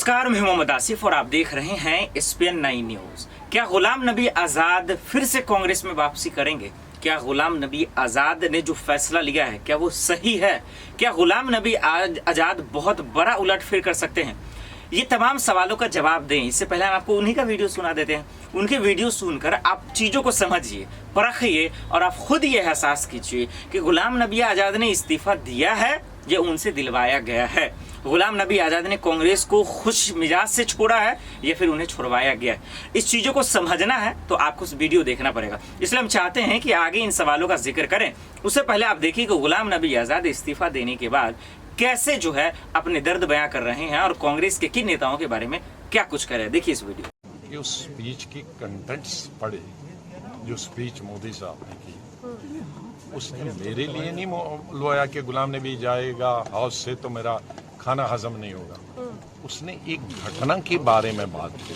नमस्कार, मैं मोहम्मद आसिफ और आप देख रहे हैं SPN 9 न्यूज। क्या गुलाम नबी आज़ाद फिर से कांग्रेस में वापसी करेंगे? क्या गुलाम नबी आज़ाद ने जो फैसला लिया है क्या वो सही है? क्या गुलाम नबी आज़ाद बहुत बड़ा उलटफेर कर सकते हैं? ये तमाम सवालों का जवाब दें इससे पहले हम आपको उन्हीं का वीडियो सुना देते हैं। उनके वीडियो सुनकर आप चीज़ों को समझिए, परखिए और आप खुद ये एहसास कीजिए कि गुलाम नबी आज़ाद ने इस्तीफा दिया है ये उनसे दिलवाया गया है। गुलाम नबी आज़ाद ने कांग्रेस को खुश मिजाज से छोड़ा है या फिर उन्हें छुड़वाया गया है। इस चीज़ों को समझना है तो आपको उस वीडियो देखना पड़ेगा। इसलिए हम चाहते हैं कि आगे इन सवालों का जिक्र करें। उससे पहले आप देखिए कि गुलाम नबी आज़ाद इस्तीफा देने के बाद कैसे जो है अपने दर्द बयां कर रहे हैं और कांग्रेस के किन नेताओं के बारे में क्या कुछ करे। देखिए इस वीडियो। कि उस स्पीच की कंटेंट्स पढ़े जो स्पीच मोदी साहब ने की, उसने मेरे लिए नहीं लोया कि गुलाम नबी जाएगा हाउस से तो मेरा खाना हजम नहीं होगा। उसने एक घटना के बारे में बात की।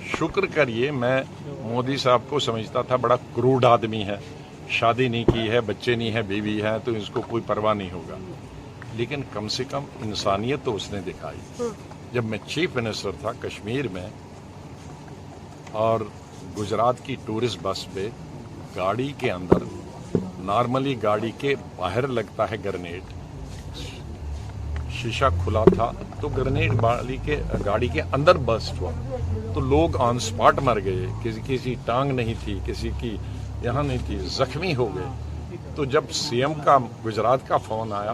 शुक्र करिए, मैं मोदी साहब को समझता था बड़ा क्रूड आदमी है, शादी नहीं की है, बच्चे नहीं है, बीवी है, तो इसको कोई परवाह नहीं होगा। लेकिन कम से कम इंसानियत तो उसने दिखाई। जब मैं चीफ मिनिस्टर था कश्मीर में और गुजरात की टूरिस्ट बस पे गाड़ी के अंदर, नॉर्मली गाड़ी के बाहर लगता है ग्रेनेड, शीशा खुला था तो ग्रेनेड गाड़ी के अंदर बस्ट हुआ तो लोग ऑन स्पॉट मर गए। किसी टांग नहीं थी, किसी की यहाँ नहीं थी, जख्मी हो गए। तो जब सीएम का गुजरात का फोन आया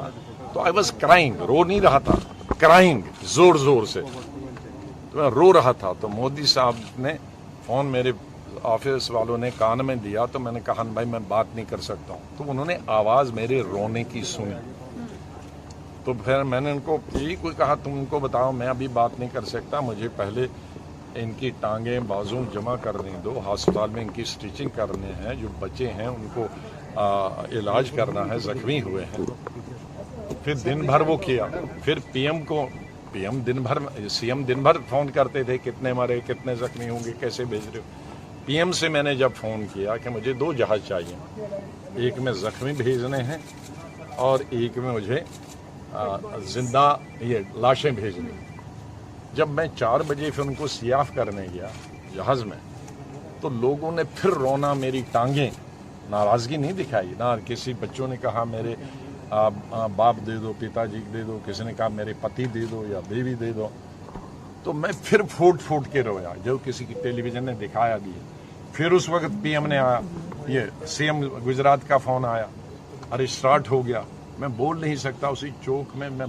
तो आई वॉज क्राइंग, रो नहीं रहा था, क्राइंग जोर जोर से, तो मैं रो रहा था। तो मोदी साहब ने फोन मेरे ऑफिस वालों ने कान में दिया तो मैंने कहा भाई मैं बात नहीं कर सकता हूँ। तो उन्होंने आवाज मेरे रोने की सुनी। तो फिर मैंने उनको यही कोई कहा तुम उनको बताओ मैं अभी बात नहीं कर सकता, मुझे पहले इनकी टांगें बाजू जमा करने दो, अस्पताल में इनकी स्टिचिंग करने हैं, जो बच्चे हैं उनको इलाज करना है, जख्मी हुए हैं। फिर दिन भर वो किया। फिर पीएम दिन भर, सीएम दिन भर फोन करते थे कितने मरे, कितने जख्मी होंगे, कैसे भेज रहे हो। पीएम से मैंने जब फोन किया कि मुझे 2 जहाज चाहिए, एक में जख्मी भेजने हैं और एक में मुझे जिंदा ये लाशें भेजनी। जब मैं 4 बजे फिर उनको सियाफ करने गया जहाज में तो लोगों ने फिर रोना, मेरी टांगें, नाराजगी नहीं दिखाई ना। किसी बच्चों ने कहा मेरे बाप दे दो, पिताजी दे दो, किसी ने कहा मेरे पति दे दो या बीवी दे दो। तो मैं फिर फूट फूट के रोया, जो किसी की टेलीविजन ने दिखाया भी है। फिर उस वक्त पीएम ने आया, ये सीएम गुजरात का फोन आया, अरे स्टार्ट हो गया। मैं बोल नहीं सकता, उसी चौक में मैं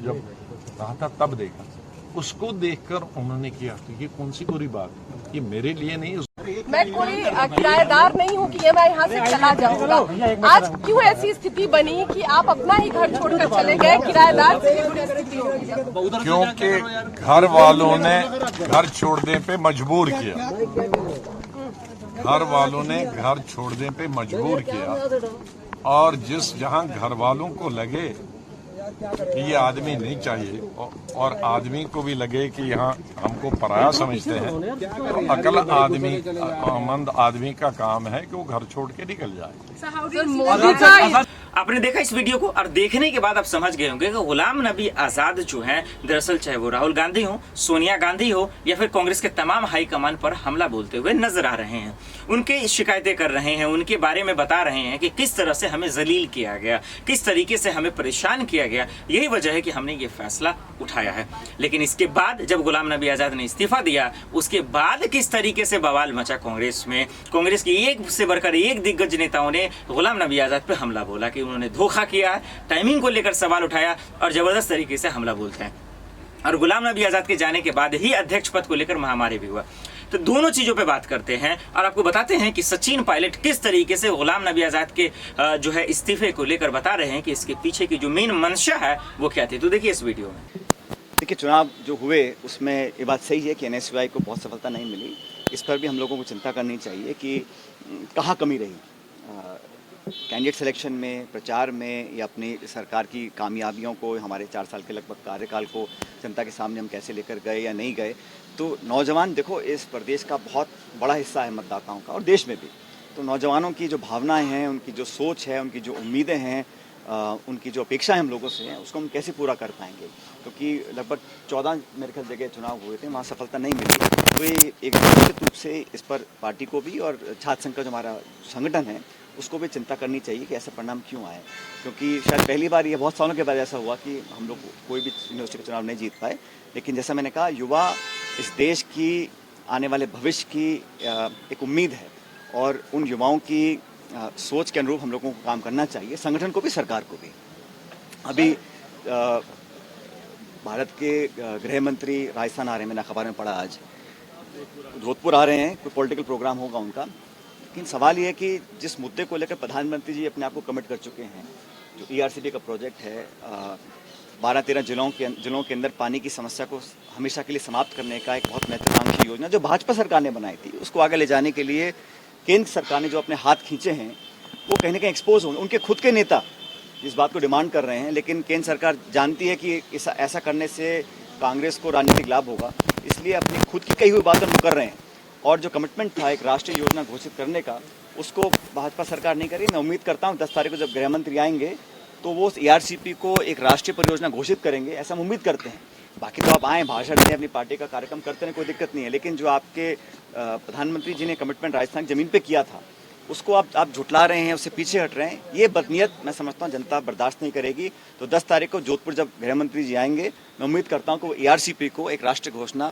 जब रहा था तब देखा। उसको देखकर उन्होंने किया तो ये कौन सी बुरी बात, ये मेरे लिए नहीं। मैं कोई किराएदार नहीं हूँ कि मैं यहाँ से चला जाऊंगा। आज क्यों ऐसी स्थिति बनी कि आप अपना ही घर छोड़कर चले गए? किराएदार से बुरी स्थिति होगी क्योंकि घर वालों ने घर छोड़ने पे मजबूर किया। घर वालों ने घर छोड़ने पे मजबूर किया और जहां घर वालों को लगे कि ये आदमी नहीं चाहिए और आदमी को भी लगे कि यहाँ हमको पराया समझते हैं, तो अकल आदमी, मंद आदमी का काम है कि वो घर छोड़ के निकल जाए। आपने देखा इस वीडियो को और देखने के बाद आप समझ गए होंगे कि गुलाम नबी आज़ाद जो हैं दरअसल चाहे वो राहुल गांधी हो, सोनिया गांधी हो या फिर कांग्रेस के तमाम हाईकमान पर हमला बोलते हुए नजर आ रहे हैं। उनके शिकायतें कर रहे हैं, उनके बारे में बता रहे हैं कि किस तरह से हमें जलील किया गया, किस तरीके से हमें परेशान किया गया। यही वजह है कि हमने ये फैसला उठाया है। लेकिन इसके बाद जब गुलाम नबी आज़ाद ने इस्तीफा दिया उसके बाद किस तरीके से बवाल मचा कांग्रेस में। कांग्रेस की एक से बढ़कर एक दिग्गज नेताओं ने गुलाम नबी आज़ाद पर हमला बोला कि उन्होंने धोखा किया है, टाइमिंग को लेकर सवाल उठाया और जबरदस्त तरीके से हमला बोलते हैं। और गुलाम नबी आज़ाद के जाने के बाद ही अध्यक्ष पद को लेकर महामारी भी हुआ। तो दोनों चीजों पे बात करते हैं और आपको बताते हैं कि सचिन पायलट किस तरीके से गुलाम नबी आज़ाद के जो है इस्तीफे को लेकर बता रहे हैं कि इसके पीछे की जो मेन मंशा है वो क्या थी। तो देखिए इस वीडियो में। देखिए, चुनाव जो हुए उसमें ये बात सही है कि एनएसयूआई को बहुत सफलता नहीं मिली। इस पर भी हम लोगों को चिंता करनी चाहिए कि कहाँ कमी रही, कैंडिडेट सिलेक्शन में, प्रचार में, या अपनी सरकार की कामयाबियों को, हमारे 4 साल के लगभग कार्यकाल को जनता के सामने हम कैसे लेकर गए या नहीं गए। तो नौजवान, देखो, इस प्रदेश का बहुत बड़ा हिस्सा है मतदाताओं का और देश में भी। तो नौजवानों की जो भावनाएं हैं, उनकी जो सोच है, उनकी जो उम्मीदें हैं, उनकी जो अपेक्षाएं हम लोगों से हैं, उसको हम कैसे पूरा कर पाएंगे। क्योंकि लगभग 14 मेरे ख्याल जगह चुनाव हुए थे, वहाँ सफलता नहीं मिली। तो ये एक निश्चित रूप से इस पर पार्टी को भी और छात्र संघ का जो हमारा संगठन है उसको भी चिंता करनी चाहिए कि ऐसा परिणाम क्यों आए, क्योंकि शायद पहली बार ये बहुत सालों के बाद ऐसा हुआ कि हम लोग कोई भी यूनिवर्सिटी का चुनाव नहीं जीत पाए। लेकिन जैसा मैंने कहा, युवा इस देश की आने वाले भविष्य की एक उम्मीद है और उन युवाओं की सोच के अनुरूप हम लोगों को काम करना चाहिए, संगठन को भी, सरकार को भी। अभी भारत के गृह मंत्री राजस्थान आ रहे हैं, मैंने अखबार में पढ़ा आज, जोधपुर आ रहे हैं, कोई पॉलिटिकल प्रोग्राम होगा उनका। लेकिन सवाल ये है कि जिस मुद्दे को लेकर प्रधानमंत्री जी अपने आप को कमिट कर चुके हैं, जो ERCP का प्रोजेक्ट है, 12-13 जिलों के अंदर पानी की समस्या को हमेशा के लिए समाप्त करने का एक बहुत महत्वाकांक्षी योजना जो भाजपा सरकार ने बनाई थी, उसको आगे ले जाने के लिए केंद्र सरकार ने जो अपने हाथ खींचे हैं वो कहीं ना कहीं एक्सपोज होंगे। उनके खुद के नेता इस बात को डिमांड कर रहे हैं, लेकिन केंद्र सरकार जानती है कि ऐसा करने से कांग्रेस को राजनीतिक लाभ होगा, इसलिए अपनी खुद की कही हुई बातें मुकर रहे हैं। और जो कमिटमेंट था एक राष्ट्रीय योजना घोषित करने का, उसको भाजपा सरकार नहीं करी। मैं उम्मीद करता हूँ 10 तारीख को जब गृह मंत्री आएंगे तो वो उस ERCP को एक राष्ट्रीय परियोजना घोषित करेंगे, ऐसा हम उम्मीद करते हैं। बाकी तो आप आएँ, भाषण दें, अपनी पार्टी का कार्यक्रम करते हैं, कोई दिक्कत नहीं है। लेकिन जो आपके प्रधानमंत्री जी ने कमिटमेंट राजस्थान की ज़मीन पे किया था, उसको आप झुटला रहे हैं, उससे पीछे हट रहे हैं। ये बदनीयत मैं समझता हूँ जनता बर्दाश्त नहीं करेगी। तो 10 तारीख को जोधपुर जब गृह मंत्री जी आएंगे, मैं उम्मीद करता हूँ कि वो ERCP को एक राष्ट्रीय घोषणा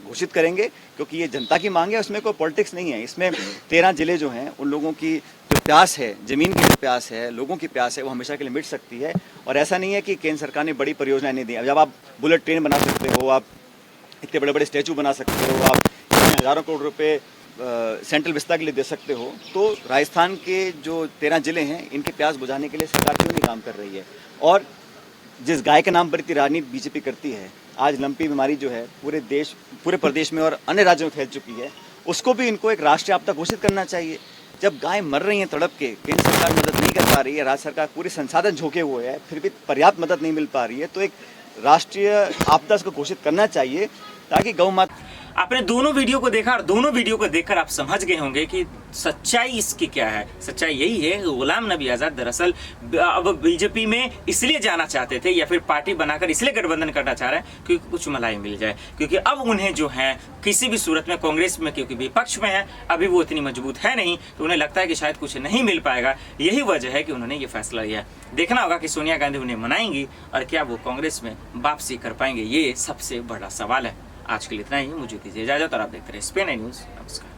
घोषित करेंगे, क्योंकि ये जनता की मांग है, उसमें कोई पॉलिटिक्स नहीं है। इसमें 13 जिले जो हैं उन लोगों की जो प्यास है, ज़मीन की जो प्यास है, लोगों की प्यास है, वो हमेशा के लिए मिट सकती है। और ऐसा नहीं है कि केंद्र सरकार ने बड़ी परियोजनाएं नहीं दी। अब जब आप बुलेट ट्रेन बना सकते हो, आप इतने बड़े बड़े स्टैचू बना सकते हो, आप हज़ारों करोड़ रुपये सेंट्रल विस्तार के लिए दे सकते हो, तो राजस्थान के जो 13 जिले हैं इनके प्यास बुझाने के लिए सरकार क्यों नहीं काम कर रही है। और जिस गाय के नाम पर इतनी राजनीति बीजेपी करती है, आज लंपी बीमारी जो है पूरे प्रदेश में और अन्य राज्यों में फैल चुकी है, उसको भी इनको एक राष्ट्रीय आपदा घोषित करना चाहिए। जब गाय मर रही हैं तड़प के, केंद्र सरकार मदद नहीं कर पा रही है, राज्य सरकार पूरे संसाधन झोंके हुए है, फिर भी पर्याप्त मदद नहीं मिल पा रही है, तो एक राष्ट्रीय आपदा को घोषित करना चाहिए ताकि गौ माता। आपने दोनों वीडियो को देखा और दोनों वीडियो को देखकर आप समझ गए होंगे कि सच्चाई इसकी क्या है। सच्चाई यही है कि गुलाम नबी आज़ाद दरअसल अब बीजेपी में इसलिए जाना चाहते थे या फिर पार्टी बनाकर इसलिए गठबंधन करना चाह रहे हैं क्योंकि कुछ मलाई मिल जाए, क्योंकि अब उन्हें जो है किसी भी सूरत में कांग्रेस में, क्योंकि विपक्ष में है, अभी वो इतनी मजबूत है नहीं, तो उन्हें लगता है कि शायद कुछ नहीं मिल पाएगा। यही वजह है कि उन्होंने ये फैसला लिया। देखना होगा कि सोनिया गांधी उन्हें मनाएंगी और क्या वो कांग्रेस में वापसी कर पाएंगे, ये सबसे बड़ा सवाल है। आज के लिए इतना ही, मुझे दीजिए इजाजत और आप देखते रहे SPN न्यूज़। नमस्कार।